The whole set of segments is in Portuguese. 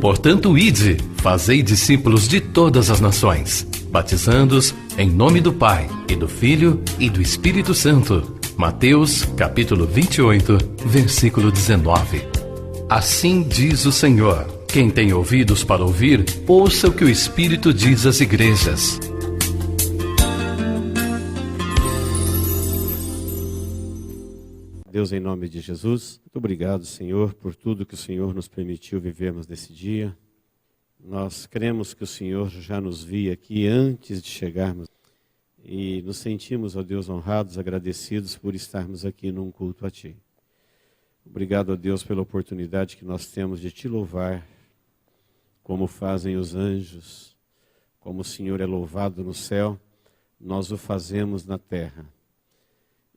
Portanto, ide, fazei discípulos de todas as nações, batizando-os em nome do Pai, e do Filho, e do Espírito Santo. Mateus, capítulo 28, versículo 19. Assim diz o Senhor: quem tem ouvidos para ouvir, ouça o que o Espírito diz às igrejas. Deus, em nome de Jesus, muito obrigado, Senhor, por tudo que o Senhor nos permitiu vivermos nesse dia. Nós cremos que o Senhor já nos via aqui antes de chegarmos e nos sentimos, ó Deus, honrados, agradecidos por estarmos aqui num culto a Ti. Obrigado, ó Deus, pela oportunidade que nós temos de Te louvar, como fazem os anjos, como o Senhor é louvado no céu, nós o fazemos na terra.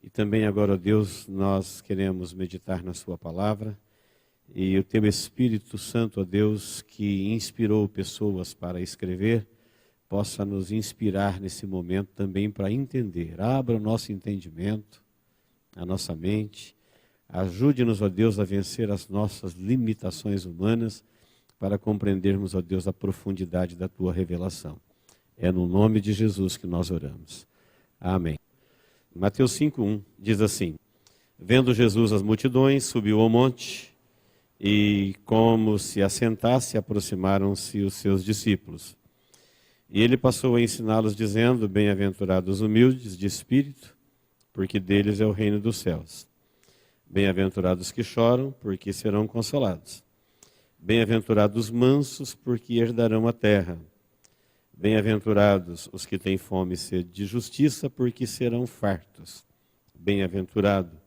E também agora, ó Deus, nós queremos meditar na Sua palavra e o Teu Espírito Santo, ó Deus, que inspirou pessoas para escrever, possa nos inspirar nesse momento também para entender. Abra o nosso entendimento, a nossa mente, ajude-nos, ó Deus, a vencer as nossas limitações humanas para compreendermos, ó Deus, a profundidade da Tua revelação. É no nome de Jesus que nós oramos. Amém. Mateus 5:1 diz assim: vendo Jesus as multidões, subiu ao monte, e como se assentasse, aproximaram-se os seus discípulos. E ele passou a ensiná-los, dizendo: bem-aventurados os humildes de espírito, porque deles é o reino dos céus. Bem-aventurados que choram, porque serão consolados. Bem-aventurados os mansos, porque herdarão a terra. Bem-aventurados os que têm fome e sede de justiça, porque serão fartos. Bem-aventurados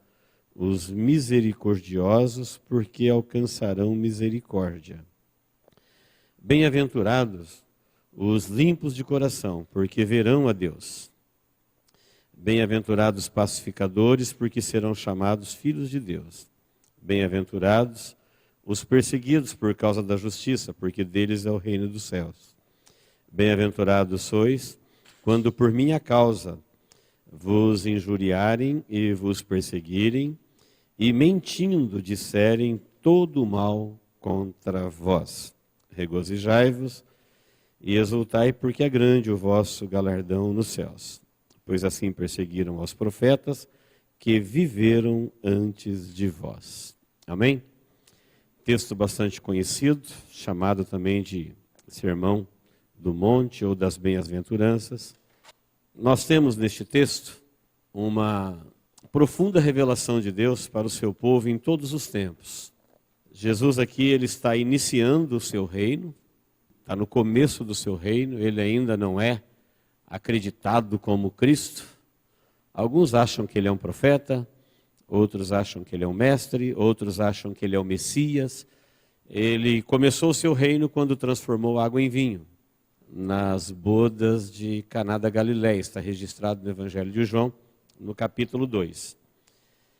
os misericordiosos, porque alcançarão misericórdia. Bem-aventurados os limpos de coração, porque verão a Deus. Bem-aventurados os pacificadores, porque serão chamados filhos de Deus. Bem-aventurados os perseguidos por causa da justiça, porque deles é o reino dos céus. Bem-aventurados sois, quando por minha causa vos injuriarem e vos perseguirem, e mentindo disserem todo o mal contra vós. Regozijai-vos e exultai, porque é grande o vosso galardão nos céus. Pois assim perseguiram aos profetas que viveram antes de vós. Amém? Texto bastante conhecido, chamado também de Sermão do Monte ou das Bem-aventuranças. Nós temos neste texto uma profunda revelação de Deus para o seu povo em todos os tempos. Jesus aqui, ele está iniciando o seu reino, está no começo do seu reino, ele ainda não é acreditado como Cristo. Alguns acham que ele é um profeta, outros acham que ele é um mestre, outros acham que ele é o Messias. Ele começou o seu reino quando transformou água em vinho, nas bodas de Caná da Galileia. Está registrado no Evangelho de João, no capítulo 2.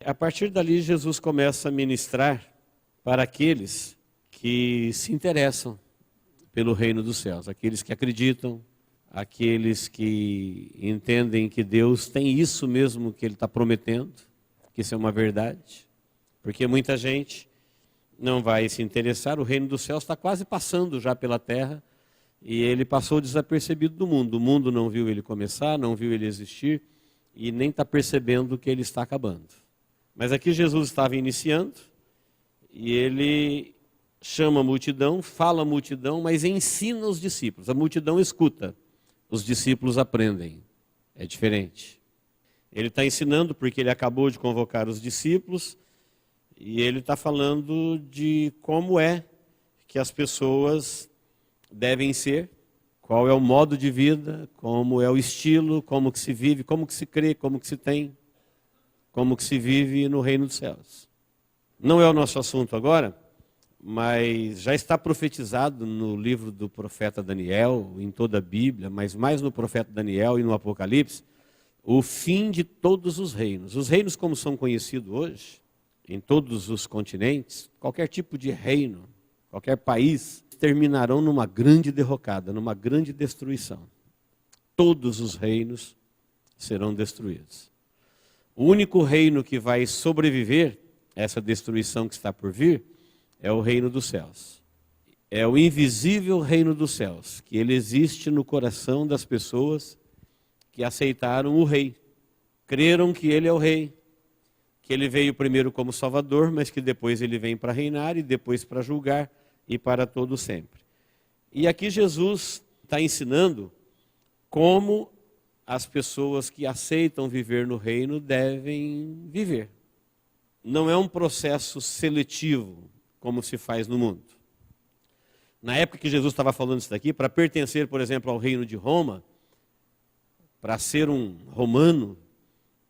A partir dali, Jesus começa a ministrar para aqueles que se interessam pelo reino dos céus, aqueles que acreditam, aqueles que entendem que Deus tem isso mesmo que Ele está prometendo, que isso é uma verdade, porque muita gente não vai se interessar. O reino dos céus está quase passando já pela terra, e ele passou desapercebido do mundo. O mundo não viu ele começar, não viu ele existir, e nem está percebendo que ele está acabando. Mas aqui Jesus estava iniciando, e ele chama a multidão, fala a multidão, mas ensina os discípulos. A multidão escuta, os discípulos aprendem. É diferente. Ele está ensinando porque ele acabou de convocar os discípulos, e ele está falando de como é que as pessoas devem ser, qual é o modo de vida, como é o estilo, como que se vive, como que se crê, como que se tem, como que se vive no reino dos céus. Não é o nosso assunto agora, mas já está profetizado no livro do profeta Daniel, em toda a Bíblia, mas mais no profeta Daniel e no Apocalipse, o fim de todos os reinos. Os reinos como são conhecidos hoje, em todos os continentes, qualquer tipo de reino, qualquer país, terminarão numa grande derrocada, numa grande destruição. Todos os reinos serão destruídos. O único reino que vai sobreviver a essa destruição que está por vir é o reino dos céus. É o invisível reino dos céus, que ele existe no coração das pessoas que aceitaram o rei. Creram que ele é o rei, que ele veio primeiro como salvador, mas que depois ele vem para reinar e depois para julgar e para todo sempre. E aqui Jesus está ensinando como as pessoas que aceitam viver no reino devem viver. Não é um processo seletivo, como se faz no mundo. Na época que Jesus estava falando isso daqui, para pertencer, por exemplo, ao reino de Roma, para ser um romano,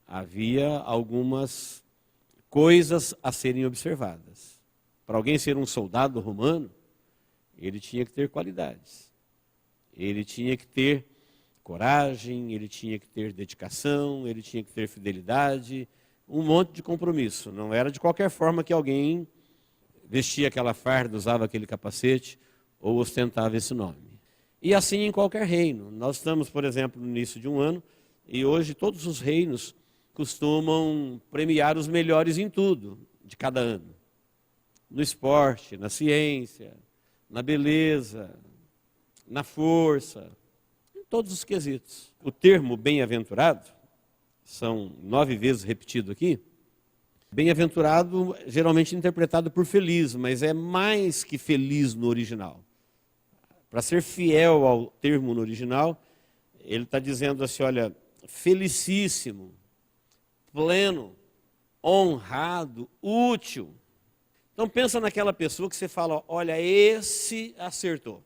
havia algumas coisas a serem observadas. Para alguém ser um soldado romano, ele tinha que ter qualidades. Ele tinha que ter coragem, ele tinha que ter dedicação, ele tinha que ter fidelidade, um monte de compromisso. Não era de qualquer forma que alguém vestia aquela farda, usava aquele capacete ou ostentava esse nome. E assim em qualquer reino. Nós estamos, por exemplo, no início de um ano, e hoje todos os reinos costumam premiar os melhores em tudo, de cada ano. No esporte, na ciência, na beleza, na força, em todos os quesitos. O termo bem-aventurado, são 9 vezes repetido aqui. Bem-aventurado, geralmente interpretado por feliz, mas é mais que feliz no original. Para ser fiel ao termo no original, ele está dizendo assim, olha, felicíssimo, pleno, honrado, útil. Então pensa naquela pessoa que você fala, olha, esse acertou.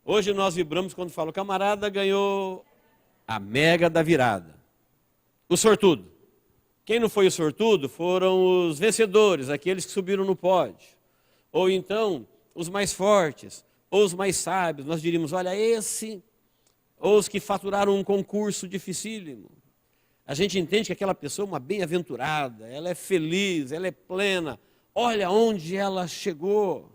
Hoje nós vibramos quando fala, o camarada ganhou a mega da virada. O sortudo. Quem não foi o sortudo foram os vencedores, aqueles que subiram no pódio. Ou então, os mais fortes, ou os mais sábios. Nós diríamos, olha, esse, ou os que faturaram um concurso dificílimo. A gente entende que aquela pessoa é uma bem-aventurada, ela é feliz, ela é plena. Olha onde ela chegou,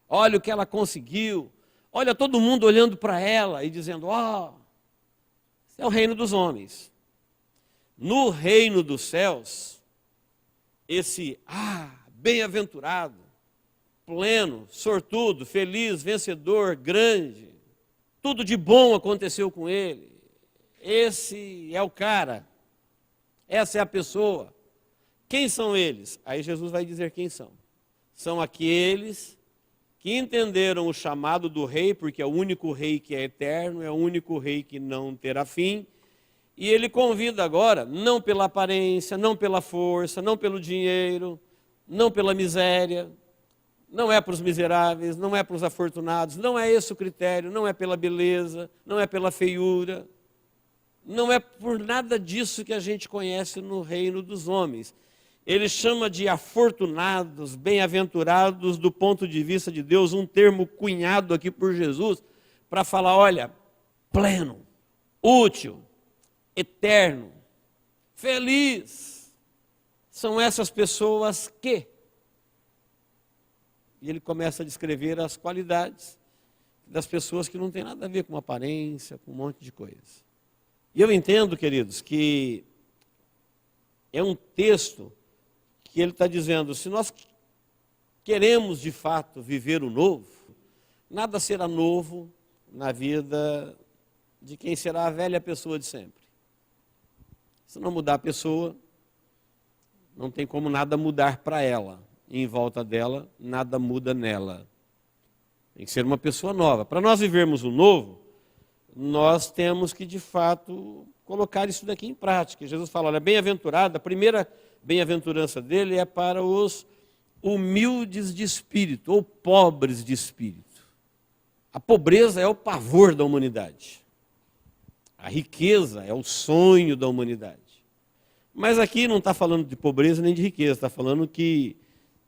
olha o que ela conseguiu. Olha todo mundo olhando para ela e dizendo, esse é o reino dos homens. No reino dos céus, esse bem-aventurado, pleno, sortudo, feliz, vencedor, grande, tudo de bom aconteceu com ele. Esse é o cara, essa é a pessoa. Quem são eles? Aí Jesus vai dizer quem são. São aqueles que entenderam o chamado do rei, porque é o único rei que é eterno, é o único rei que não terá fim. E ele convida agora, não pela aparência, não pela força, não pelo dinheiro, não pela miséria, não é para os miseráveis, não é para os afortunados, não é esse o critério, não é pela beleza, não é pela feiura, não é por nada disso que a gente conhece no reino dos homens. Ele chama de afortunados, bem-aventurados do ponto de vista de Deus, um termo cunhado aqui por Jesus, para falar, olha, pleno, útil, eterno, feliz, são essas pessoas que... E ele começa a descrever as qualidades das pessoas que não tem nada a ver com aparência, com um monte de coisas. E eu entendo, queridos, que é um texto que ele está dizendo, se nós queremos de fato viver o novo, nada será novo na vida de quem será a velha pessoa de sempre. Se não mudar a pessoa, não tem como nada mudar para ela. E em volta dela, nada muda nela. Tem que ser uma pessoa nova. Para nós vivermos o novo, nós temos que, de fato, colocar isso daqui em prática. Jesus fala, olha, bem-aventurado, a primeira bem-aventurança dele é para os humildes de espírito, ou pobres de espírito. A pobreza é o pavor da humanidade. A riqueza é o sonho da humanidade. Mas aqui não está falando de pobreza nem de riqueza, está falando que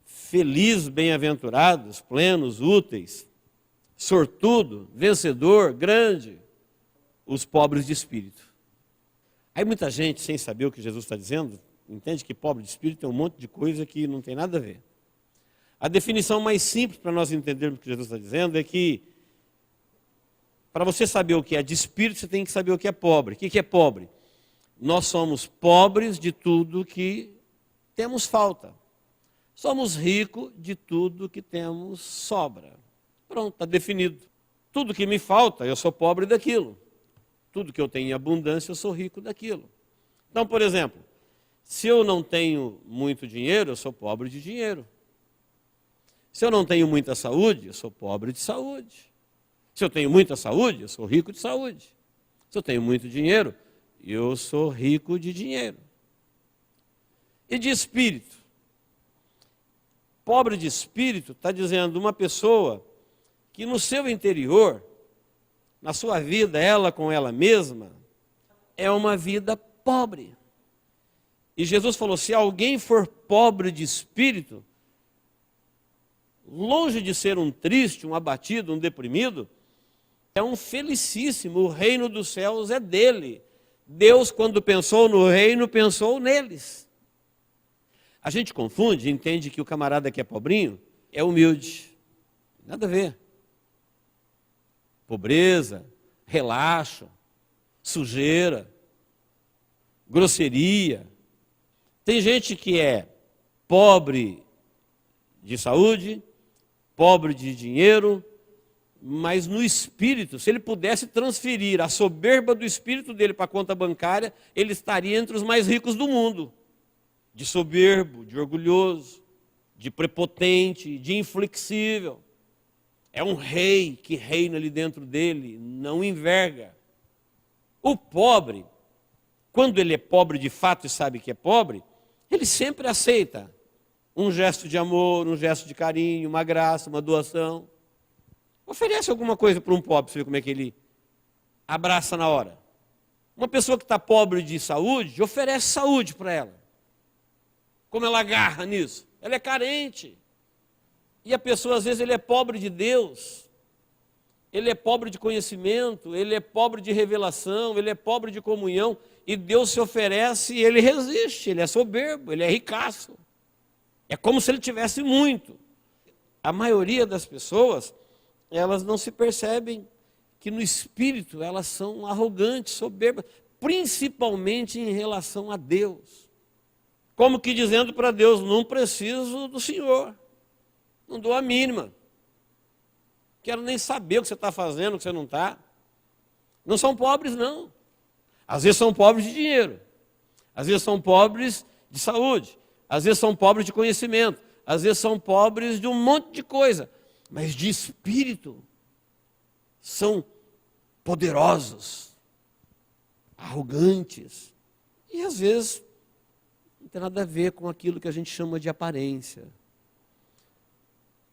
felizes, bem-aventurados, plenos, úteis, sortudo, vencedor, grande, os pobres de espírito. Aí muita gente, sem saber o que Jesus está dizendo, entende que pobre de espírito tem um monte de coisa que não tem nada a ver. A definição mais simples para nós entendermos o que Jesus está dizendo é que para você saber o que é de espírito, você tem que saber o que é pobre. O que é pobre? nós somos pobres de tudo que temos falta. Somos ricos de tudo que temos sobra. Pronto, está definido. Tudo que me falta, eu sou pobre daquilo. Tudo que eu tenho em abundância, eu sou rico daquilo. Então, por exemplo, se eu não tenho muito dinheiro, eu sou pobre de dinheiro. Se eu não tenho muita saúde, eu sou pobre de saúde. Se eu tenho muita saúde, eu sou rico de saúde. Se eu tenho muito dinheiro, eu sou rico de dinheiro. E de espírito? Pobre de espírito está dizendo uma pessoa que no seu interior, na sua vida, ela com ela mesma, é uma vida pobre. E Jesus falou, se alguém for pobre de espírito, longe de ser um triste, um abatido, um deprimido, é um felicíssimo, o reino dos céus é dele. Deus, quando pensou no reino, pensou neles. A gente confunde, entende que o camarada que é pobrinho é humilde. Nada a ver. Pobreza, relaxo, sujeira, grosseria. Tem gente que é pobre de saúde, pobre de dinheiro, mas no espírito, se ele pudesse transferir a soberba do espírito dele para a conta bancária, ele estaria entre os mais ricos do mundo. De soberbo, de orgulhoso, de prepotente, de inflexível. É um rei que reina ali dentro dele, não enverga. O pobre, quando ele é pobre de fato e sabe que é pobre, ele sempre aceita um gesto de amor, um gesto de carinho, uma graça, uma doação. Oferece alguma coisa para um pobre, você vê como é que ele abraça na hora. Uma pessoa que está pobre de saúde, oferece saúde para ela. Como ela agarra nisso? Ela é carente. E a pessoa, às vezes, ele é pobre de Deus. Ele é pobre de conhecimento, ele é pobre de revelação, ele é pobre de comunhão. E Deus se oferece e ele resiste. Ele é soberbo, ele é ricaço. É como se ele tivesse muito. A maioria das pessoas, elas não se percebem que no espírito elas são arrogantes, soberbas, principalmente em relação a Deus. Como que dizendo para Deus, não preciso do Senhor, não dou a mínima. Quero nem saber o que você está fazendo, o que você não está. Não são pobres, não. Às vezes são pobres de dinheiro, às vezes são pobres de saúde, às vezes são pobres de conhecimento, às vezes são pobres de um monte de coisa, mas de espírito são poderosos, arrogantes, e às vezes não tem nada a ver com aquilo que a gente chama de aparência.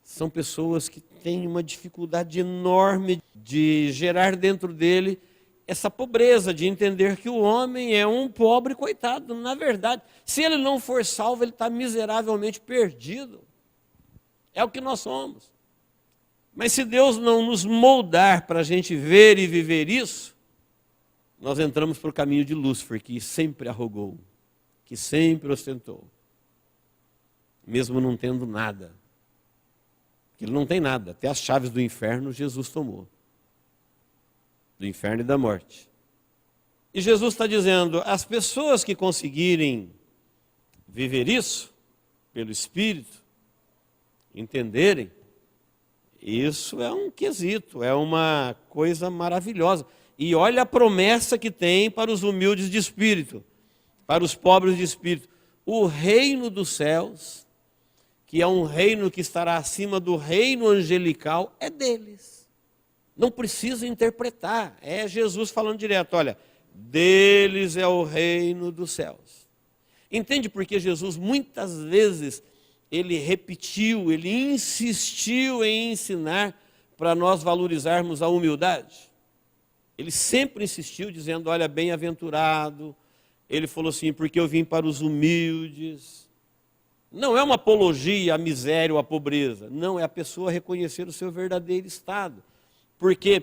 São pessoas que têm uma dificuldade enorme de gerar dentro dele essa pobreza, de entender que o homem é um pobre coitado. Na verdade, se ele não for salvo, ele está miseravelmente perdido. É o que nós somos. Mas se Deus não nos moldar para a gente ver e viver isso, nós entramos para o caminho de Lúcifer, que sempre arrogou, que sempre ostentou, mesmo não tendo nada. Ele não tem nada, até as chaves do inferno Jesus tomou. Do inferno e da morte. E Jesus está dizendo, as pessoas que conseguirem viver isso, pelo Espírito, entenderem, isso é um quesito, é uma coisa maravilhosa. E olha a promessa que tem para os humildes de espírito, para os pobres de espírito. O reino dos céus, que é um reino que estará acima do reino angelical, é deles. Não precisa interpretar, é Jesus falando direto, olha, deles é o reino dos céus. Entende porque Jesus muitas vezes, ele repetiu, ele insistiu em ensinar para nós valorizarmos a humildade? Ele sempre insistiu dizendo, olha, bem-aventurado. Ele falou assim, porque eu vim para os humildes. Não é uma apologia à miséria ou à pobreza. Não, é a pessoa reconhecer o seu verdadeiro estado. Porque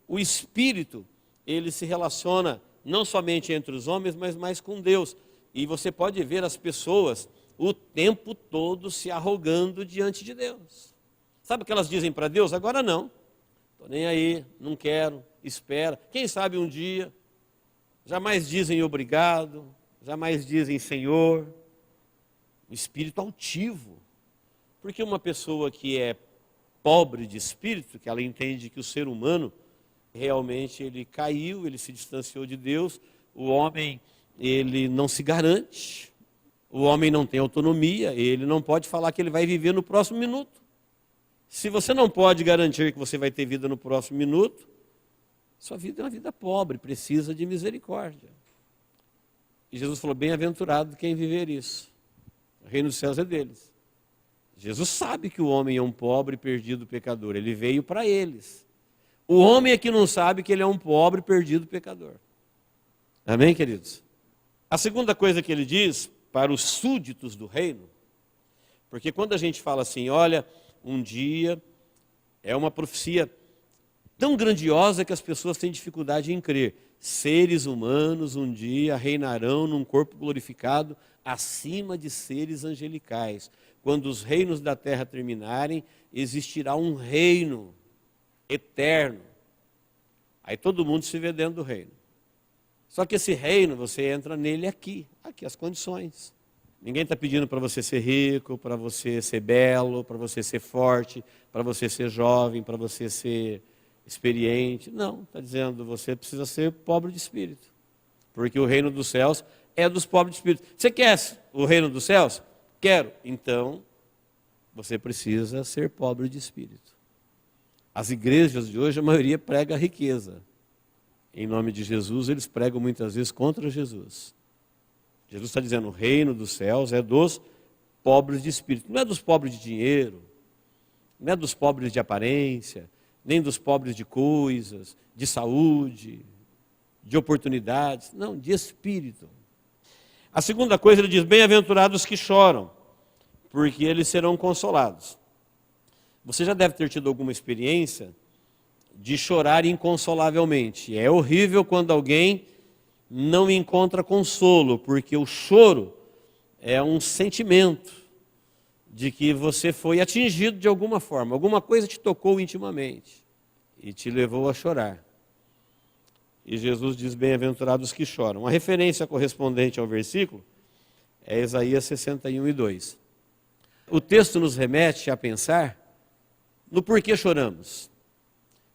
o Espírito, ele se relaciona não somente entre os homens, mas mais com Deus. E você pode ver as pessoas o tempo todo se arrogando diante de Deus. Sabe o que elas dizem para Deus? Agora não. Estou nem aí, não quero, espera. Quem sabe um dia. jamais dizem obrigado, jamais dizem Senhor. Um espírito altivo. Porque uma pessoa que é pobre de espírito, que ela entende que o ser humano realmente ele caiu, ele se distanciou de Deus, o homem ele não se garante, o homem não tem autonomia, ele não pode falar que ele vai viver no próximo minuto. Se você não pode garantir que você vai ter vida no próximo minuto, sua vida é uma vida pobre, precisa de misericórdia. E Jesus falou, bem-aventurado quem viver isso. O reino dos céus é deles. Jesus sabe que o homem é um pobre, perdido, pecador. Ele veio para eles. O homem é que não sabe que ele é um pobre, perdido, pecador. Amém, queridos? A segunda coisa que ele diz para os súditos do reino, porque quando a gente fala assim, olha, um dia é uma profecia tão grandiosa que as pessoas têm dificuldade em crer. Seres humanos um dia reinarão num corpo glorificado acima de seres angelicais. Quando os reinos da terra terminarem, existirá um reino eterno. Aí todo mundo se vê dentro do reino. Só que esse reino, você entra nele aqui as condições. Ninguém está pedindo para você ser rico, para você ser belo, para você ser forte, para você ser jovem, para você ser experiente. Não, está dizendo, você precisa ser pobre de espírito. Porque o reino dos céus é dos pobres de espírito. Você quer o reino dos céus? Quero. Então, você precisa ser pobre de espírito. As igrejas de hoje, a maioria prega a riqueza. Em nome de Jesus, eles pregam muitas vezes contra Jesus. Jesus está dizendo, o reino dos céus é dos pobres de espírito. Não é dos pobres de dinheiro, não é dos pobres de aparência, nem dos pobres de coisas, de saúde, de oportunidades. Não, de espírito. A segunda coisa, ele diz, bem-aventurados que choram, porque eles serão consolados. Você já deve ter tido alguma experiência de chorar inconsolavelmente. É horrível quando alguém não encontra consolo, porque o choro é um sentimento de que você foi atingido de alguma forma, alguma coisa te tocou intimamente e te levou a chorar. E Jesus diz, bem-aventurados que choram. A referência correspondente ao versículo é Isaías 61:2. O texto nos remete a pensar no porquê choramos.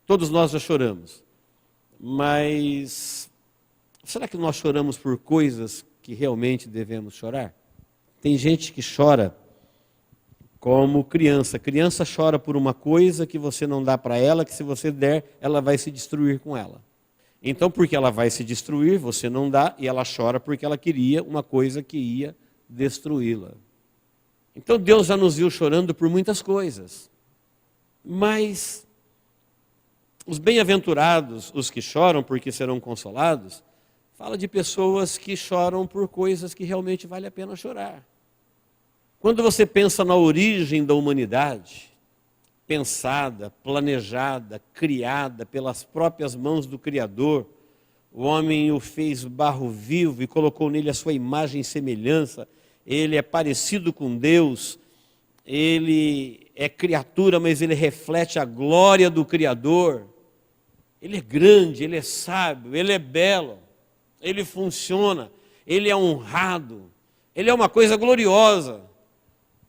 Todos nós já choramos, mas será que nós choramos por coisas que realmente devemos chorar? Tem gente que chora como criança. Criança chora por uma coisa que você não dá para ela, que se você der, ela vai se destruir com ela. Então, porque ela vai se destruir, você não dá, e ela chora porque ela queria uma coisa que ia destruí-la. Então, Deus já nos viu chorando por muitas coisas. Mas os bem-aventurados, os que choram porque serão consolados, fala de pessoas que choram por coisas que realmente vale a pena chorar. Quando você pensa na origem da humanidade, pensada, planejada, criada pelas próprias mãos do Criador, o homem o fez barro vivo e colocou nele a sua imagem e semelhança, ele é parecido com Deus, ele é criatura, mas ele reflete a glória do Criador. Ele é grande, ele é sábio, ele é belo, ele funciona, ele é honrado, ele é uma coisa gloriosa.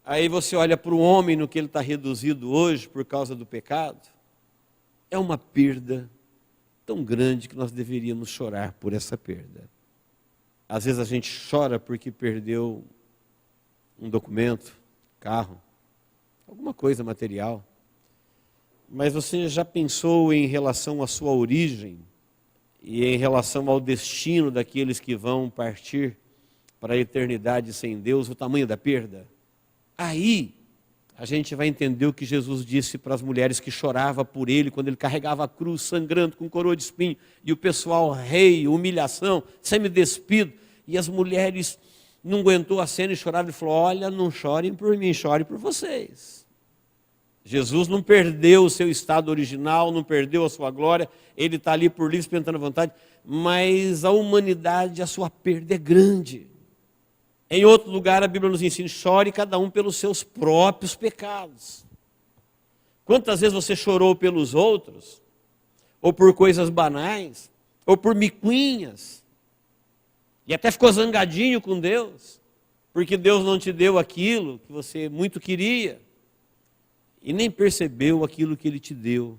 Aí você olha para o homem no que ele está reduzido hoje por causa do pecado. É uma perda tão grande que nós deveríamos chorar por essa perda. Às vezes a gente chora porque perdeu um documento, carro, alguma coisa material. Mas você já pensou em relação à sua origem e em relação ao destino daqueles que vão partir para a eternidade sem Deus, o tamanho da perda? Aí a gente vai entender o que Jesus disse para as mulheres que choravam por ele quando ele carregava a cruz sangrando com coroa de espinho e o pessoal rei, humilhação, semi-despido, e as mulheres não aguentou a cena e choravam e falou, olha, não chorem por mim, chorem por vocês. Jesus não perdeu o seu estado original, não perdeu a sua glória, ele está ali por livre, experimentando a vontade, mas a humanidade, a sua perda é grande. Em outro lugar a Bíblia nos ensina, chore cada um pelos seus próprios pecados. Quantas vezes você chorou pelos outros, ou por coisas banais, ou por miquinhas, E até ficou zangadinho com Deus, porque Deus não te deu aquilo que você muito queria. E nem percebeu aquilo que Ele te deu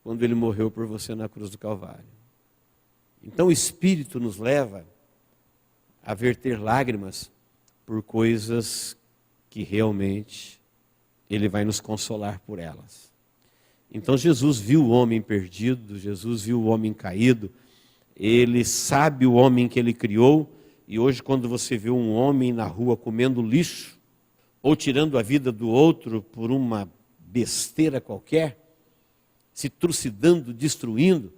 quando Ele morreu por você na cruz do Calvário. Então o Espírito nos leva a verter lágrimas por coisas que realmente Ele vai nos consolar por elas. Então Jesus viu o homem perdido, Jesus viu o homem caído, Ele sabe o homem que Ele criou, e hoje quando você vê um homem na rua comendo lixo, ou tirando a vida do outro por uma besteira qualquer, se trucidando, destruindo,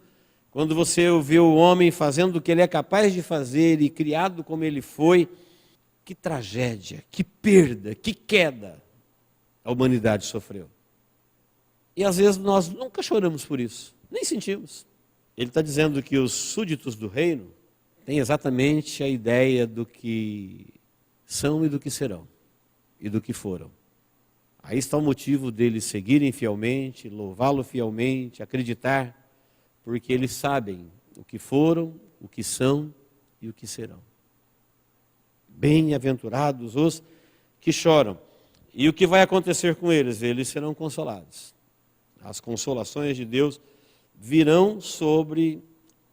quando você vê o homem fazendo o que ele é capaz de fazer e criado como ele foi, que tragédia, que perda, que queda a humanidade sofreu. E às vezes nós nunca choramos por isso, nem sentimos. Ele está dizendo que os súditos do reino têm exatamente a ideia do que são e do que serão, e do que foram. Aí está o motivo deles seguirem fielmente, louvá-lo fielmente, acreditar, porque eles sabem o que foram, o que são e o que serão. Bem-aventurados os que choram. E o que vai acontecer com eles? Eles serão consolados. As consolações de Deus virão sobre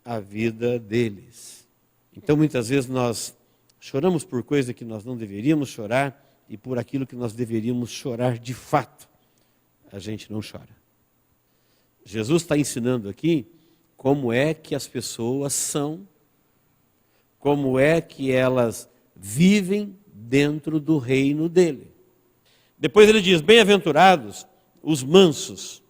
a vida deles. Então, muitas vezes nós choramos por coisa que nós não deveríamos chorar, e por aquilo que nós deveríamos chorar de fato, a gente não chora. Jesus está ensinando aqui como é que as pessoas são, como é que elas vivem dentro do reino dele. Depois ele diz, bem-aventurados os mansos,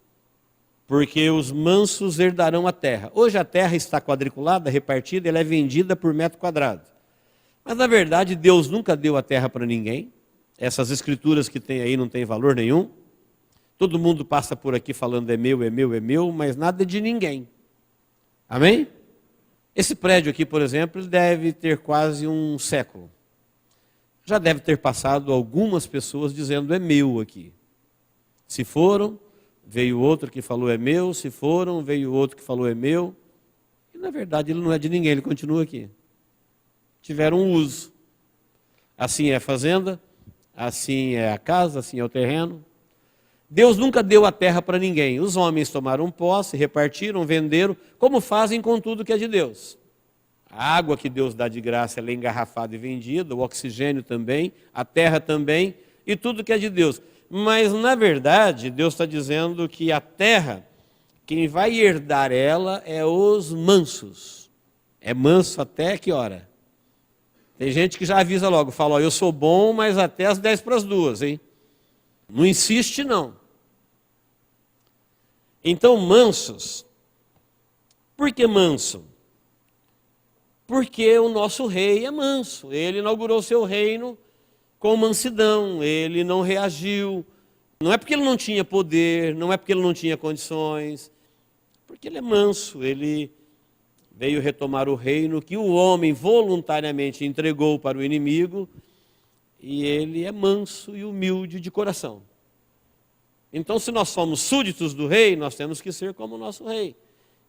porque os mansos herdarão a terra. Hoje a terra está quadriculada, repartida, ela é vendida por metro quadrado. Mas na verdade Deus nunca deu a terra para ninguém. Essas escrituras que tem aí não tem valor nenhum. Todo mundo passa por aqui falando é meu, é meu, é meu, mas nada é de ninguém. Amém? Esse prédio aqui, por exemplo, deve ter quase um século. Já deve ter passado algumas pessoas dizendo é meu aqui. Se foram, veio outro que falou é meu. Se foram, veio outro que falou é meu. E na verdade ele não é de ninguém, ele continua aqui. Tiveram um uso. Assim é a fazenda, assim é a casa, assim é o terreno. Deus nunca deu a terra para ninguém. Os homens tomaram posse, repartiram, venderam, como fazem com tudo que é de Deus. A água que Deus dá de graça, ela é engarrafada e vendida, o oxigênio também, a terra também, e tudo que é de Deus. Mas, na verdade, Deus está dizendo que a terra, quem vai herdar ela é os mansos. É manso até que hora? Tem gente que já avisa logo, fala, ó, eu sou bom, mas até as 1:50, hein? Não insiste, não. Então, mansos. Por que manso? Porque o nosso rei é manso. Ele inaugurou seu reino com mansidão. Ele não reagiu. Não é porque ele não tinha poder, não é porque ele não tinha condições. Porque ele é manso. Ele veio retomar o reino que o homem voluntariamente entregou para o inimigo, e ele é manso e humilde de coração. Então, se nós somos súditos do rei, nós temos que ser como o nosso rei.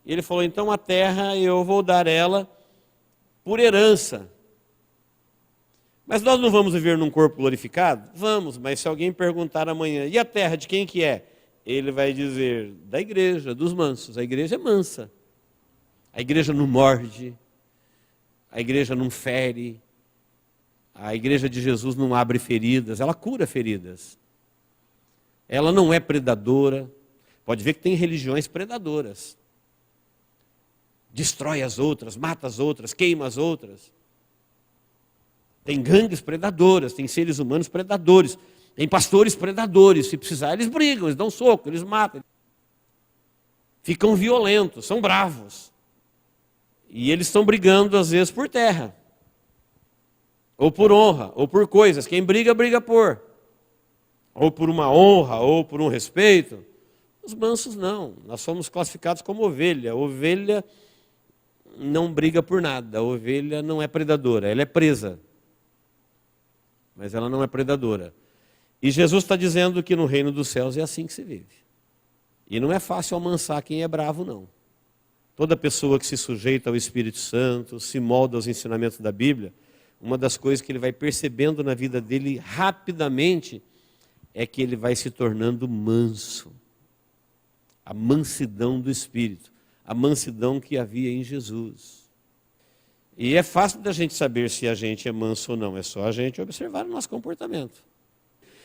E ele falou, então a terra eu vou dar ela por herança. Mas nós não vamos viver num corpo glorificado? Vamos, mas se alguém perguntar amanhã, e a terra de quem que é? Ele vai dizer, da igreja, dos mansos. A igreja é mansa. A igreja não morde, a igreja não fere, a igreja de Jesus não abre feridas, ela cura feridas. Ela não é predadora. Pode ver que tem religiões predadoras. Destrói as outras, mata as outras, queima as outras. Tem gangues predadoras, tem seres humanos predadores, tem pastores predadores. Se precisar, eles brigam, eles dão soco, eles matam. Ficam violentos, são bravos. E eles estão brigando, às vezes, por terra. Ou por honra, ou por coisas. Quem briga, briga por. Ou por uma honra, ou por um respeito. Os mansos não. Nós somos classificados como ovelha. Ovelha não briga por nada. A ovelha não é predadora, ela é presa. Mas ela não é predadora. E Jesus está dizendo que no reino dos céus é assim que se vive. E não é fácil amansar quem é bravo, não. Toda pessoa que se sujeita ao Espírito Santo, se molda aos ensinamentos da Bíblia, uma das coisas que ele vai percebendo na vida dele rapidamente é que ele vai se tornando manso. A mansidão do Espírito, a mansidão que havia em Jesus. E é fácil da gente saber se a gente é manso ou não, é só a gente observar o nosso comportamento.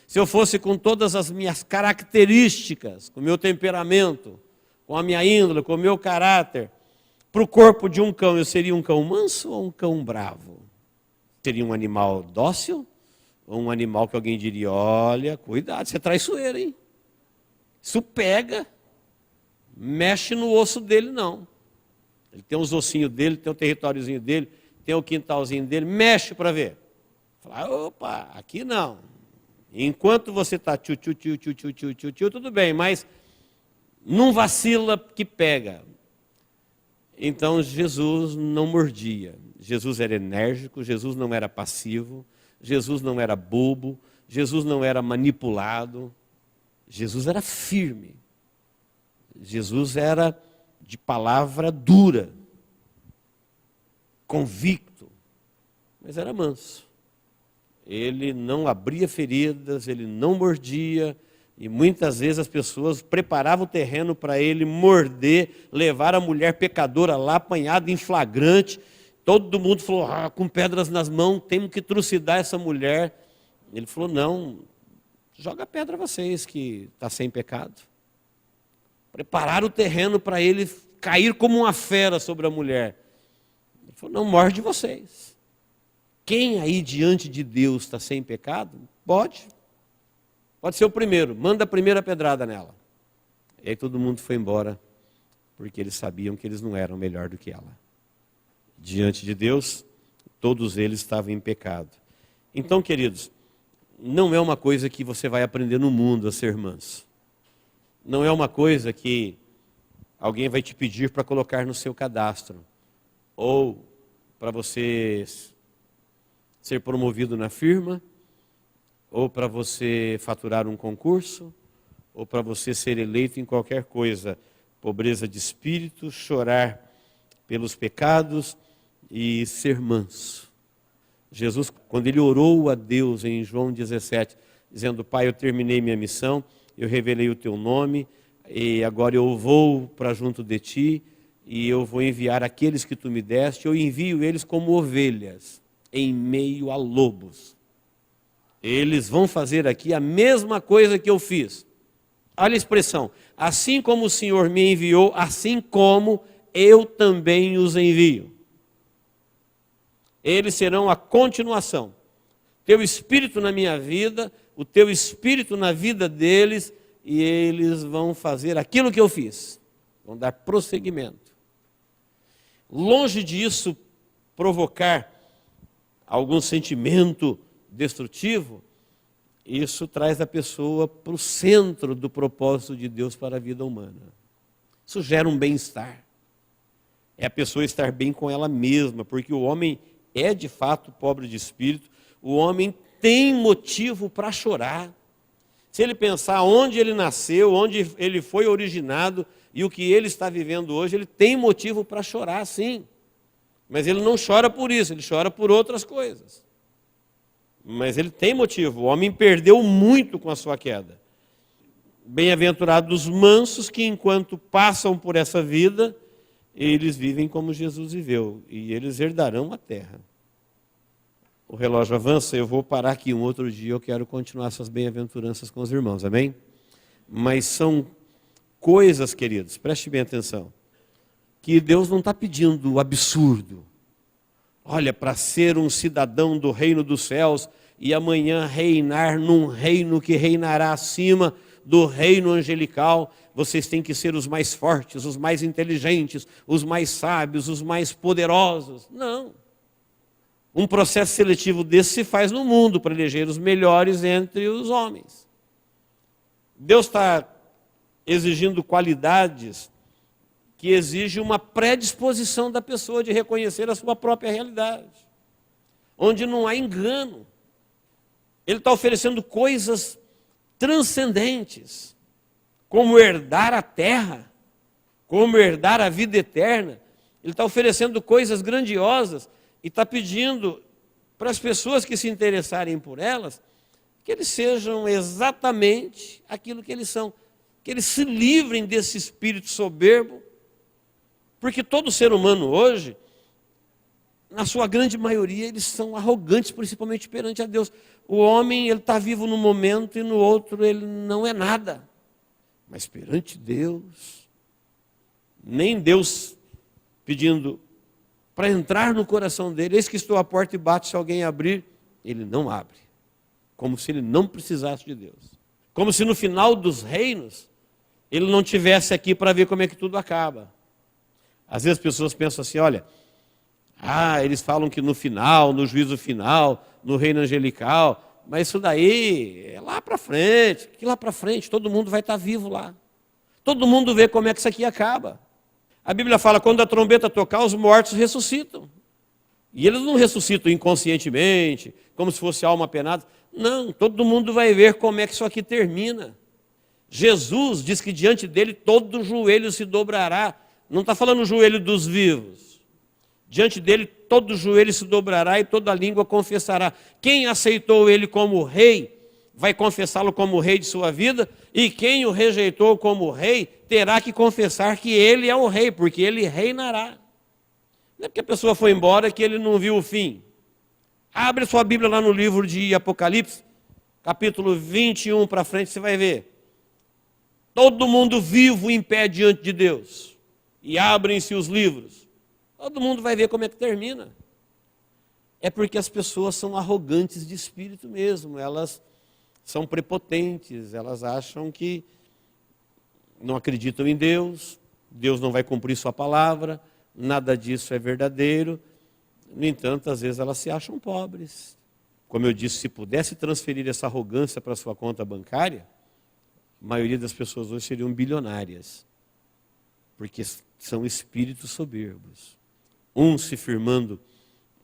Se eu fosse com todas as minhas características, com o meu temperamento, com a minha índole, com o meu caráter, para o corpo de um cão, eu seria um cão manso ou um cão bravo? Seria um animal dócil? Ou um animal que alguém diria, olha, cuidado, você é traiçoeiro, hein? Isso pega, mexe no osso dele, não. Ele tem os ossinhos dele, tem o territóriozinho dele, tem o quintalzinho dele, mexe para ver. Fala, opa, aqui não. Enquanto você está tchu, tudo bem, mas não vacila que pega. Então Jesus não mordia. Jesus era enérgico, Jesus não era passivo, Jesus não era bobo, Jesus não era manipulado. Jesus era firme. Jesus era de palavra dura, convicto, mas era manso. Ele não abria feridas, ele não mordia, e muitas vezes as pessoas preparavam o terreno para ele morder, levar a mulher pecadora lá, apanhada em flagrante. Todo mundo falou, com pedras nas mãos, temos que trucidar essa mulher. Ele falou, não, joga pedra vocês que está sem pecado. Prepararam o terreno para ele cair como uma fera sobre a mulher. Ele falou, não, morde vocês. Quem aí diante de Deus está sem pecado, pode ser o primeiro, manda a primeira pedrada nela. E aí todo mundo foi embora, porque eles sabiam que eles não eram melhor do que ela. Diante de Deus, todos eles estavam em pecado. Então, queridos, não é uma coisa que você vai aprender no mundo a ser manso. Não é uma coisa que alguém vai te pedir para colocar no seu cadastro, ou para você ser promovido na firma, ou para você faturar um concurso, ou para você ser eleito em qualquer coisa. Pobreza de espírito, chorar pelos pecados e ser manso. Jesus, quando ele orou a Deus em João 17, dizendo, Pai, eu terminei minha missão, eu revelei o teu nome, e agora eu vou para junto de ti, e eu vou enviar aqueles que tu me deste, eu envio eles como ovelhas, em meio a lobos. Eles vão fazer aqui a mesma coisa que eu fiz. Olha a expressão, assim como o Senhor me enviou, assim como eu também os envio. Eles serão a continuação. Teu Espírito na minha vida, o teu Espírito na vida deles, e eles vão fazer aquilo que eu fiz. Vão dar prosseguimento. Longe disso provocar algum sentimento destrutivo, isso traz a pessoa para o centro do propósito de Deus para a vida humana. Isso gera um bem-estar. É a pessoa estar bem com ela mesma, porque o homem é de fato pobre de espírito, o homem tem motivo para chorar. Se ele pensar onde ele nasceu, onde ele foi originado e o que ele está vivendo hoje, ele tem motivo para chorar, sim. Mas ele não chora por isso, ele chora por outras coisas. Mas ele tem motivo, o homem perdeu muito com a sua queda. Bem-aventurados os mansos que enquanto passam por essa vida, eles vivem como Jesus viveu e eles herdarão a terra. O relógio avança, eu vou parar aqui um outro dia, eu quero continuar essas bem-aventuranças com os irmãos, amém? Mas são coisas, queridos, preste bem atenção, que Deus não está pedindo absurdo. Olha, para ser um cidadão do reino dos céus e amanhã reinar num reino que reinará acima do reino angelical, vocês têm que ser os mais fortes, os mais inteligentes, os mais sábios, os mais poderosos. Não. Um processo seletivo desse se faz no mundo para eleger os melhores entre os homens. Deus está exigindo qualidades que exigem uma predisposição da pessoa de reconhecer a sua própria realidade, onde não há engano. Ele está oferecendo coisas transcendentes, como herdar a terra, como herdar a vida eterna. Ele está oferecendo coisas grandiosas e está pedindo para as pessoas que se interessarem por elas, que eles sejam exatamente aquilo que eles são, que eles se livrem desse espírito soberbo, porque todo ser humano hoje, na sua grande maioria, eles são arrogantes, principalmente perante a Deus. O homem, ele está vivo num momento e no outro ele não é nada. Mas perante Deus, nem Deus pedindo para entrar no coração dele, eis que estou à porta e bato, se alguém abrir, ele não abre. Como se ele não precisasse de Deus. Como se no final dos reinos, ele não tivesse aqui para ver como é que tudo acaba. Às vezes as pessoas pensam assim, olha, eles falam que no final, no juízo final, no reino angelical, mas isso daí é lá para frente, que lá para frente todo mundo vai estar vivo lá. Todo mundo vê como é que isso aqui acaba. A Bíblia fala, quando a trombeta tocar, os mortos ressuscitam. E eles não ressuscitam inconscientemente, como se fosse alma penada. Não, todo mundo vai ver como é que isso aqui termina. Jesus diz que diante dele todo joelho se dobrará. Não está falando o joelho dos vivos. Diante dele todo joelho se dobrará e toda língua confessará. Quem aceitou ele como rei, vai confessá-lo como rei de sua vida, e quem o rejeitou como rei, terá que confessar que ele é o rei, porque ele reinará. Não é porque a pessoa foi embora que ele não viu o fim. Abre sua Bíblia lá no livro de Apocalipse, capítulo 21 para frente, você vai ver. Todo mundo vivo em pé diante de Deus. E abrem-se os livros. Todo mundo vai ver como é que termina. É porque as pessoas são arrogantes de espírito mesmo. Elas são prepotentes. Elas acham que não acreditam em Deus. Deus não vai cumprir sua palavra. Nada disso é verdadeiro. No entanto, às vezes elas se acham pobres. Como eu disse, se pudesse transferir essa arrogância para a sua conta bancária, a maioria das pessoas hoje seriam bilionárias. Porque são espíritos soberbos. Um se firmando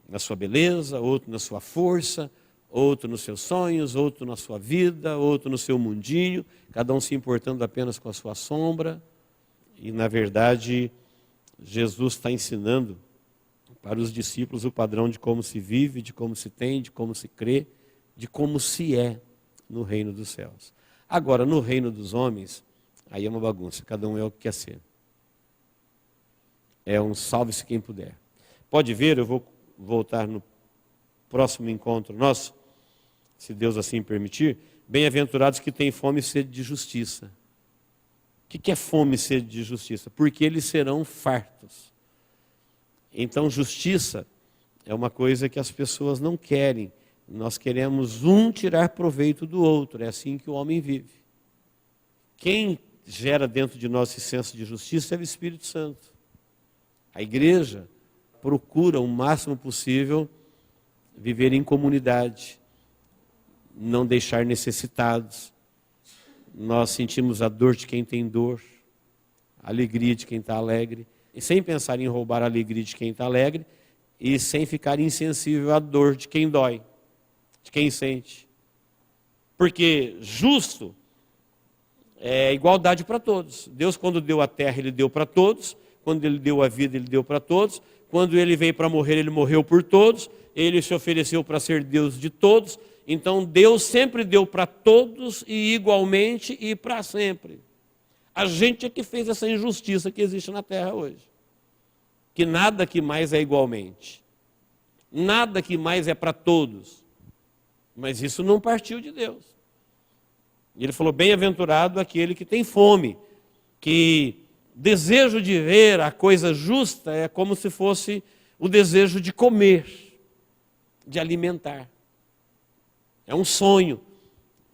na sua beleza, outro na sua força, outro nos seus sonhos, outro na sua vida, outro no seu mundinho, cada um se importando apenas com a sua sombra. E, na verdade, Jesus está ensinando para os discípulos o padrão de como se vive, de como se tem, de como se crê, de como se é no reino dos céus. Agora, no reino dos homens, aí é uma bagunça, cada um é o que quer ser. É um salve-se quem puder. Pode ver, eu vou voltar no próximo encontro nosso, se Deus assim permitir. Bem-aventurados que têm fome e sede de justiça. O que é fome e sede de justiça? Porque eles serão fartos. Então, justiça é uma coisa que as pessoas não querem. Nós queremos um tirar proveito do outro. É assim que o homem vive. Quem gera dentro de nós esse senso de justiça é o Espírito Santo. A igreja procura o máximo possível viver em comunidade, não deixar necessitados. Nós sentimos a dor de quem tem dor, a alegria de quem está alegre, e sem pensar em roubar a alegria de quem está alegre, e sem ficar insensível à dor de quem dói, de quem sente. Porque justo é igualdade para todos. Deus, quando deu a terra, Ele deu para todos. Quando Ele deu a vida, Ele deu para todos. Quando Ele veio para morrer, Ele morreu por todos. Ele se ofereceu para ser Deus de todos. Então Deus sempre deu para todos e igualmente e para sempre. A gente é que fez essa injustiça que existe na terra hoje. Que nada que mais é igualmente. Nada que mais é para todos. Mas isso não partiu de Deus. E Ele falou, bem-aventurado aquele que tem fome, que desejo de ver a coisa justa é como se fosse o desejo de comer, de alimentar. É um sonho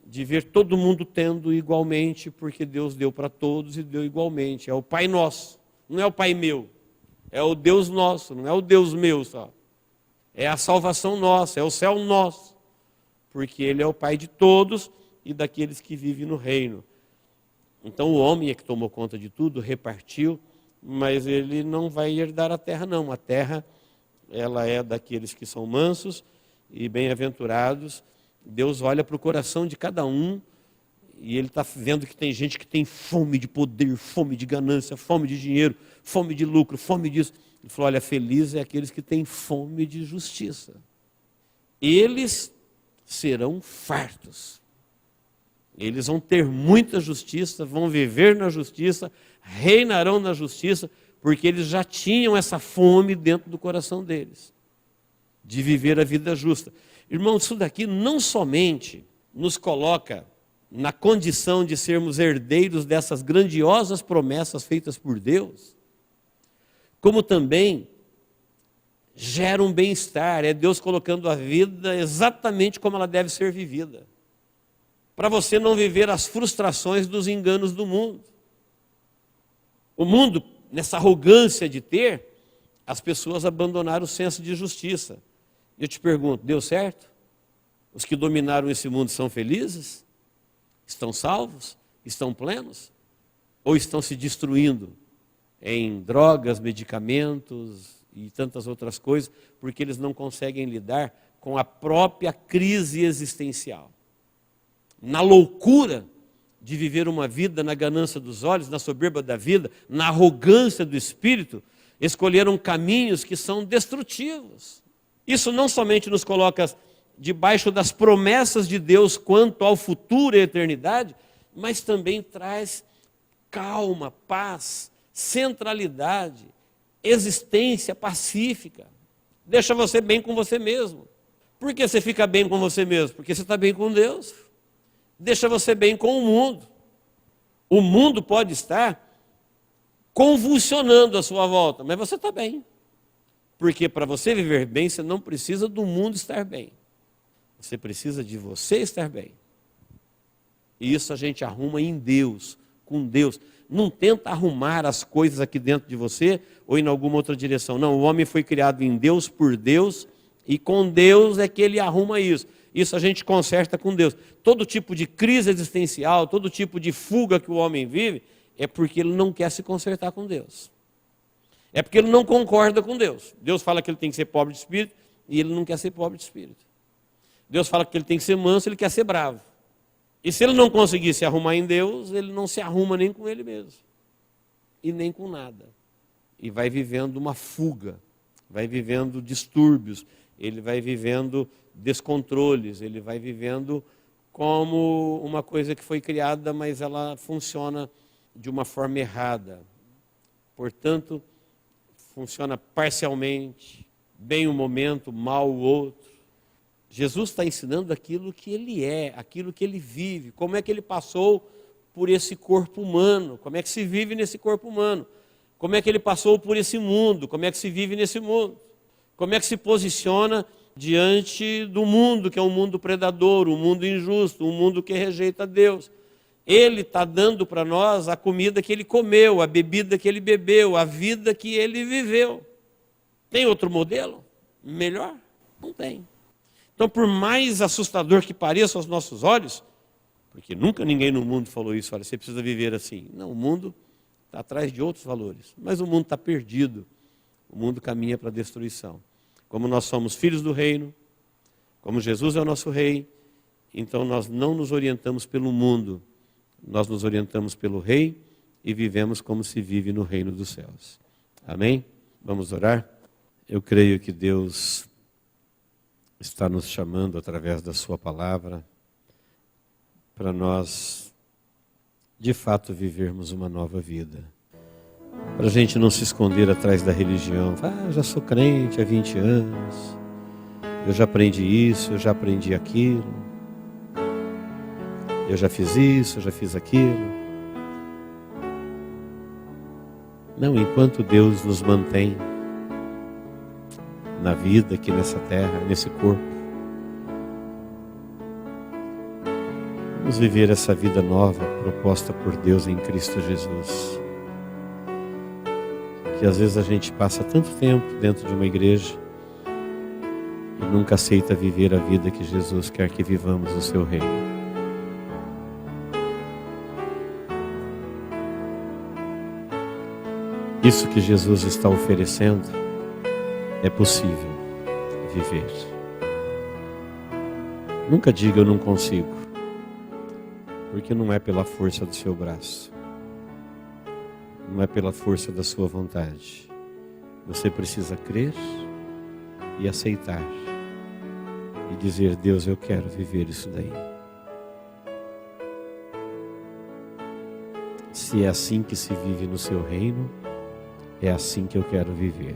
de ver todo mundo tendo igualmente, porque Deus deu para todos e deu igualmente. É o Pai nosso, não é o Pai meu. É o Deus nosso, não é o Deus meu só. É a salvação nossa, é o céu nosso. Porque Ele é o Pai de todos e daqueles que vivem no reino. Então o homem é que tomou conta de tudo, repartiu, mas ele não vai herdar a terra não. A terra, ela é daqueles que são mansos e bem-aventurados. Deus olha para o coração de cada um e ele está vendo que tem gente que tem fome de poder, fome de ganância, fome de dinheiro, fome de lucro, fome disso. Ele falou, olha, feliz é aqueles que têm fome de justiça. Eles serão fartos. Eles vão ter muita justiça, vão viver na justiça, reinarão na justiça, porque eles já tinham essa fome dentro do coração deles, de viver a vida justa. Irmão, isso daqui não somente nos coloca na condição de sermos herdeiros dessas grandiosas promessas feitas por Deus, como também gera um bem-estar, é Deus colocando a vida exatamente como ela deve ser vivida, para você não viver as frustrações dos enganos do mundo. O mundo, nessa arrogância de ter, as pessoas abandonaram o senso de justiça. Eu te pergunto, deu certo? Os que dominaram esse mundo são felizes? Estão salvos? Estão plenos? Ou estão se destruindo em drogas, medicamentos e tantas outras coisas, porque eles não conseguem lidar com a própria crise existencial? Na loucura de viver uma vida na ganância dos olhos, na soberba da vida, na arrogância do espírito, escolheram caminhos que são destrutivos. Isso não somente nos coloca debaixo das promessas de Deus quanto ao futuro e à eternidade, mas também traz calma, paz, centralidade, existência pacífica. Deixa você bem com você mesmo. Por que você fica bem com você mesmo? Porque você está bem com Deus. Deixa você bem com o mundo. O mundo pode estar convulsionando à sua volta, mas você está bem. Porque para você viver bem, você não precisa do mundo estar bem. Você precisa de você estar bem. E isso a gente arruma em Deus, com Deus. Não tenta arrumar as coisas aqui dentro de você ou em alguma outra direção. Não, o homem foi criado em Deus, por Deus, e com Deus é que ele arruma isso. Isso a gente conserta com Deus. Todo tipo de crise existencial, todo tipo de fuga que o homem vive, é porque ele não quer se consertar com Deus. É porque ele não concorda com Deus. Deus fala que ele tem que ser pobre de espírito e ele não quer ser pobre de espírito. Deus fala que ele tem que ser manso, ele quer ser bravo. E se ele não conseguir se arrumar em Deus, ele não se arruma nem com ele mesmo. E nem com nada. E vai vivendo uma fuga, vai vivendo distúrbios, ele vai vivendo descontroles, ele vai vivendo como uma coisa que foi criada, mas ela funciona de uma forma errada. Portanto, funciona parcialmente, bem um momento, mal o outro. Jesus está ensinando aquilo que ele é, aquilo que ele vive, como é que ele passou por esse corpo humano, como é que se vive nesse corpo humano, como é que ele passou por esse mundo, como é que se vive nesse mundo, como é que se posiciona diante do mundo, que é um mundo predador, um mundo injusto, um mundo que rejeita Deus. Ele está dando para nós a comida que ele comeu, a bebida que ele bebeu, a vida que ele viveu. Tem outro modelo melhor? Não tem. Então, por mais assustador que pareça aos nossos olhos, porque nunca ninguém no mundo falou isso, olha, você precisa viver assim. Não, o mundo está atrás de outros valores, mas o mundo está perdido, o mundo caminha para a destruição. Como nós somos filhos do reino, como Jesus é o nosso rei, então nós não nos orientamos pelo mundo, nós nos orientamos pelo rei e vivemos como se vive no reino dos céus. Amém? Vamos orar? Eu creio que Deus está nos chamando através da sua palavra para nós, de fato, vivermos uma nova vida. Para a gente não se esconder atrás da religião. Eu já sou crente há 20 anos, eu já aprendi isso, eu já aprendi aquilo, eu já fiz isso, eu já fiz aquilo. Não, enquanto Deus nos mantém na vida aqui nessa terra, nesse corpo, vamos viver essa vida nova proposta por Deus em Cristo Jesus. Que às vezes a gente passa tanto tempo dentro de uma igreja e nunca aceita viver a vida que Jesus quer que vivamos no seu reino. Isso que Jesus está oferecendo é possível viver. Nunca diga eu não consigo, Porque não é pela força do seu braço, não é pela força da sua vontade. Você precisa crer e aceitar e dizer: Deus, eu quero viver isso daí. Se é assim que se vive no seu reino, é assim que eu quero viver.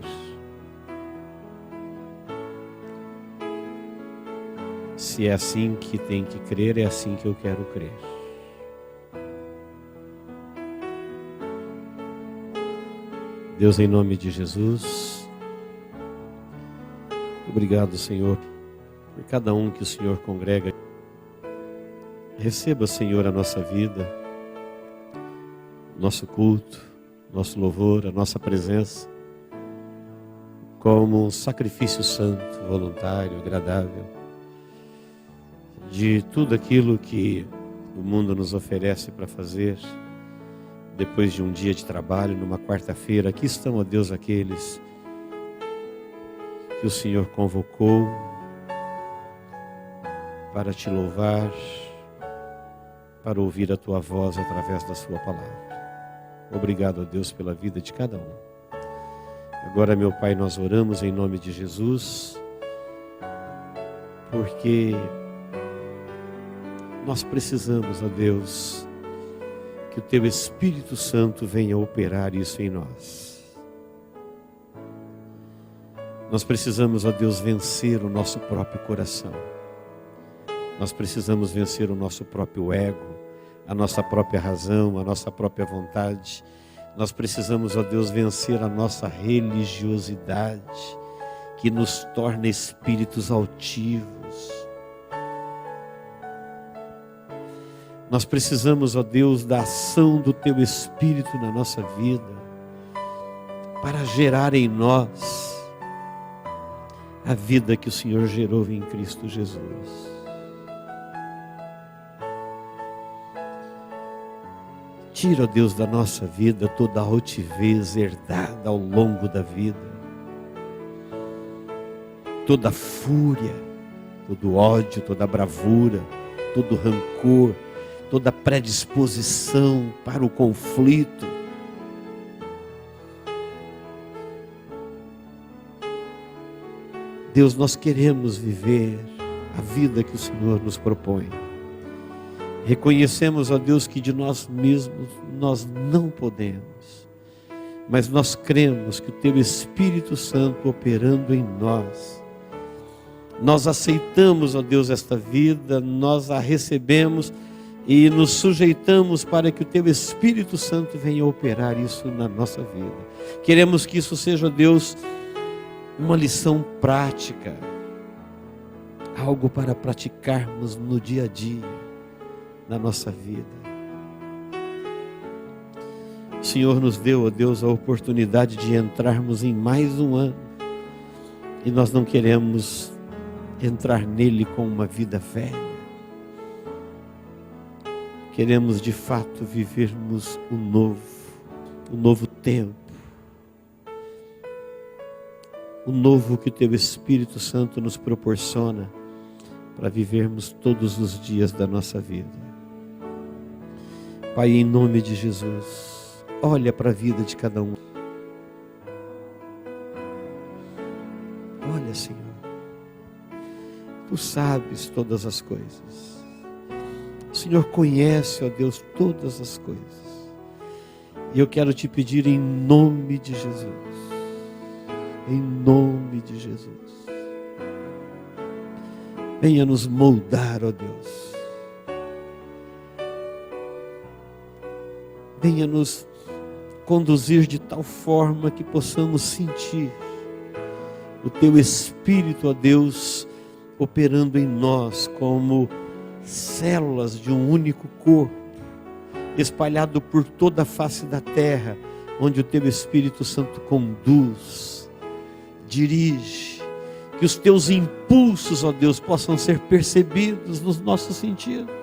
Se é assim que tem que crer, é assim que eu quero crer. Deus, em nome de Jesus, obrigado, Senhor, por cada um que o Senhor congrega. Receba, Senhor, a nossa vida, nosso culto, nosso louvor, a nossa presença, como um sacrifício santo, voluntário, agradável, de tudo aquilo que o mundo nos oferece para fazer. Depois de um dia de trabalho, numa quarta-feira, aqui estão, ó Deus, aqueles que o Senhor convocou para te louvar, para ouvir a tua voz através da sua palavra. Obrigado, ó Deus, pela vida de cada um. Agora, meu Pai, nós oramos em nome de Jesus, porque nós precisamos, ó Deus, que o Teu Espírito Santo venha operar isso em nós. Nós precisamos, ó Deus, vencer o nosso próprio coração. Nós precisamos vencer o nosso próprio ego, a nossa própria razão, a nossa própria vontade. Nós precisamos, ó Deus, vencer a nossa religiosidade, que nos torna espíritos altivos. Nós precisamos, ó Deus, da ação do Teu Espírito na nossa vida, para gerar em nós a vida que o Senhor gerou em Cristo Jesus. Tira, ó Deus, da nossa vida toda a altivez herdada ao longo da vida, toda a fúria, todo o ódio, toda a bravura, todo o rancor, toda predisposição para o conflito. Deus, nós queremos viver a vida que o Senhor nos propõe. Reconhecemos, ó Deus, que de nós mesmos nós não podemos, mas nós cremos que o Teu Espírito Santo operando em nós, nós aceitamos, ó Deus, esta vida, nós a recebemos e nos sujeitamos para que o Teu Espírito Santo venha operar isso na nossa vida. Queremos que isso seja, Deus, uma lição prática, algo para praticarmos no dia a dia, na nossa vida. O Senhor nos deu, ó Deus, a oportunidade de entrarmos em mais um ano, e nós não queremos entrar nele com uma vida velha. Queremos de fato vivermos o novo tempo, o novo que o Teu Espírito Santo nos proporciona para vivermos todos os dias da nossa vida. Pai, em nome de Jesus, olha para a vida de cada um. Olha, Senhor, Tu sabes todas as coisas. O Senhor conhece, ó Deus, todas as coisas. E eu quero te pedir em nome de Jesus, em nome de Jesus, venha nos moldar, ó Deus. Venha nos conduzir de tal forma que possamos sentir o Teu Espírito, ó Deus, operando em nós como células de um único corpo, espalhado por toda a face da terra, onde o Teu Espírito Santo conduz, dirige, que os Teus impulsos, ó Deus, possam ser percebidos nos nossos sentidos,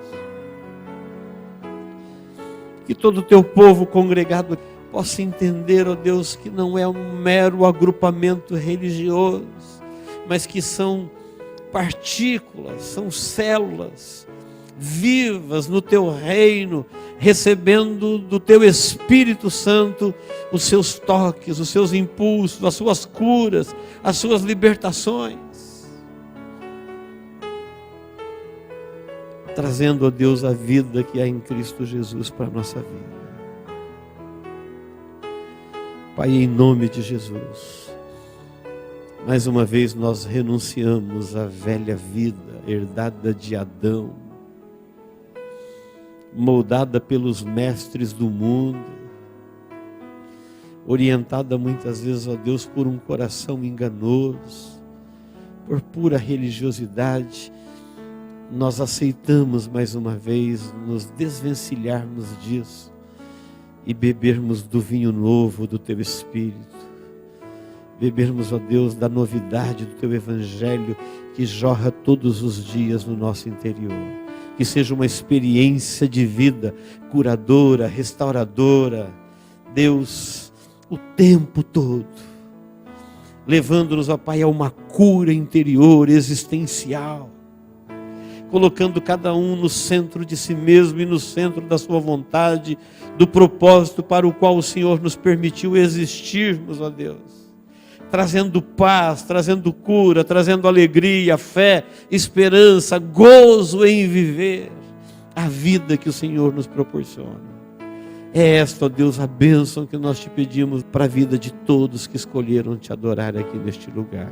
que todo o Teu povo congregado possa entender, ó Deus, que não é um mero agrupamento religioso, mas que são partículas, são células, vivas no teu reino, recebendo do teu Espírito Santo os seus toques, os seus impulsos, as suas curas, as suas libertações. Trazendo, ó Deus, a vida que há em Cristo Jesus para a nossa vida. Pai, em nome de Jesus, mais uma vez nós renunciamos à velha vida herdada de Adão, moldada pelos mestres do mundo, orientada muitas vezes, ó Deus, por um coração enganoso, por pura religiosidade. Nós aceitamos mais uma vez nos desvencilharmos disso e bebermos do vinho novo do teu Espírito, bebermos, ó Deus, da novidade do teu Evangelho que jorra todos os dias no nosso interior. Que seja uma experiência de vida curadora, restauradora, Deus, o tempo todo, levando-nos, ó Pai, a uma cura interior, existencial, colocando cada um no centro de si mesmo e no centro da sua vontade, do propósito para o qual o Senhor nos permitiu existirmos, ó Deus, trazendo paz, trazendo cura, trazendo alegria, fé, esperança, gozo em viver a vida que o Senhor nos proporciona. É esta, ó Deus, a bênção que nós te pedimos para a vida de todos que escolheram te adorar aqui neste lugar.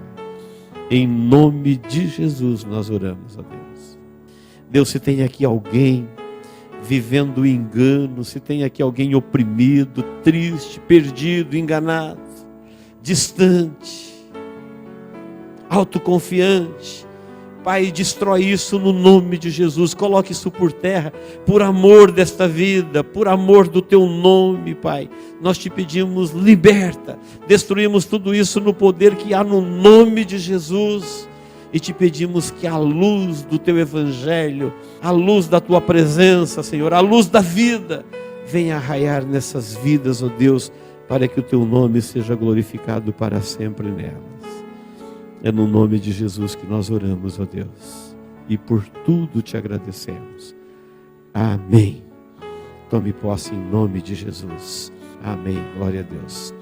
Em nome de Jesus nós oramos, ó Deus. Deus, se tem aqui alguém vivendo engano, se tem aqui alguém oprimido, triste, perdido, enganado, distante, autoconfiante, Pai, destrói isso no nome de Jesus, coloque isso por terra, por amor desta vida, por amor do teu nome, Pai. Nós te pedimos, liberta, destruímos tudo isso no poder que há no nome de Jesus. E te pedimos que a luz do teu Evangelho, a luz da tua presença, Senhor, a luz da vida, venha raiar nessas vidas, ó Deus, para que o teu nome seja glorificado para sempre nelas. É no nome de Jesus que nós oramos, ó Deus, e por tudo te agradecemos. Amém. Tome posse em nome de Jesus. Amém. Glória a Deus.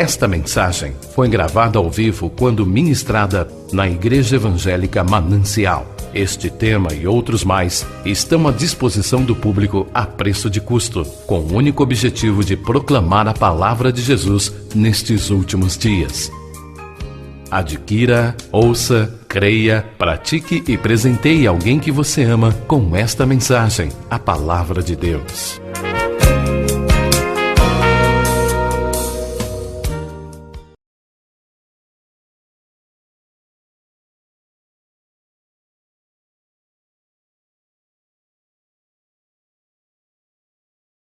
Esta mensagem foi gravada ao vivo quando ministrada na Igreja Evangélica Manancial. Este tema e outros mais estão à disposição do público a preço de custo, com o único objetivo de proclamar a palavra de Jesus nestes últimos dias. Adquira, ouça, creia, pratique e presenteie alguém que você ama com esta mensagem, a palavra de Deus.